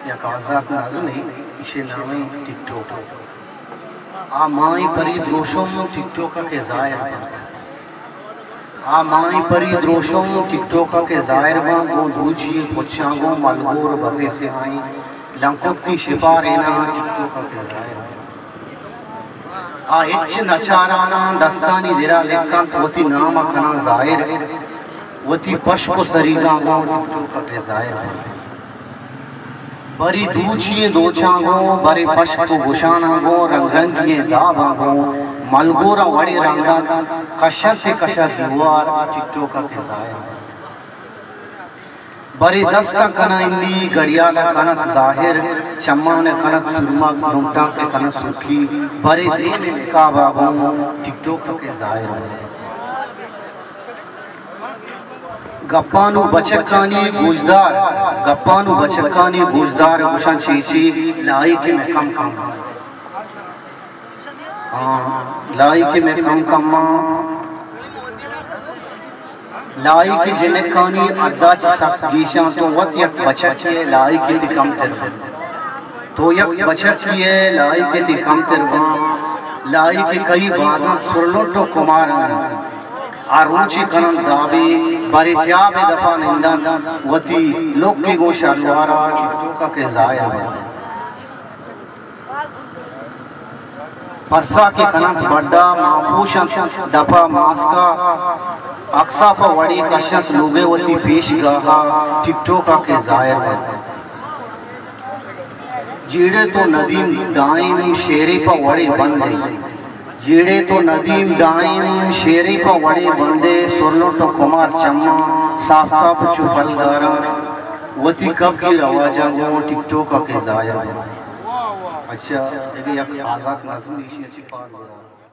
या आजाद नाज़म है इसे नाम है टिकटॉक। आ माई परी द्रोशम टिकटॉक के जाहिर आ माई परी द्रोशम टिकटॉक के जाहिर में गो दूची पुछागो मलगोर बजे से आई लंकुती शिपारेना टिकटॉक के जाहिर आ इच नचाराना दस्तानी दिरा लेका वती नाम खना जाहिर वती पशको सरीगा गो टिकटॉक के जाहिर बरी दूचिए दोचागो बरे पशको गुशानागो रंग रंगिए दाबागो मलगोरा वड़े रंगा कशते कशा दुआर टिकटॉक के जाहिर बरे दस्ता कना इंदी गड़ियाला कनत जाहिर चम्मान कनत सुरमा घुमटा के कनत सुखी बरे देने काबागो टिकटॉक के जाहिर गप्पानु बचकानी गुजदार गप्पानु बचकानी गुजदार गुशन चीची लाई के में कम कम लाई के में कम कम लाई के जनकानी अद्दा सख्त गीशा तो वत यक बचक के लाई के ति कम तर तो यक बचक के लाई के ति कम तर लाई के कई बाजा सुरलोटो कुमार आरुचि कनन दाबी बरे त्याबे दफा निंदन वती लोक के गो शर्वारा टिकटॉक के जाहिर है परसा के कनत बड्डा मापूशन दफा मास्का अक्सा पर वड़ी कशत लोगे वती पेश गहा टिकटॉक के जाहिर है जीड़े तो नदीम दाइम शेरे पर वड़े बंदे जीड़े तो नदीम दाइम शेरी पर वड़े बंदे सुरलो तो कुमार चम्मा साफ साफ चुपल गारा वती कब की रवाजा गो टिकटॉक के जाहिर है। अच्छा एक आजाद नाज़म अच्छी पार हो रहा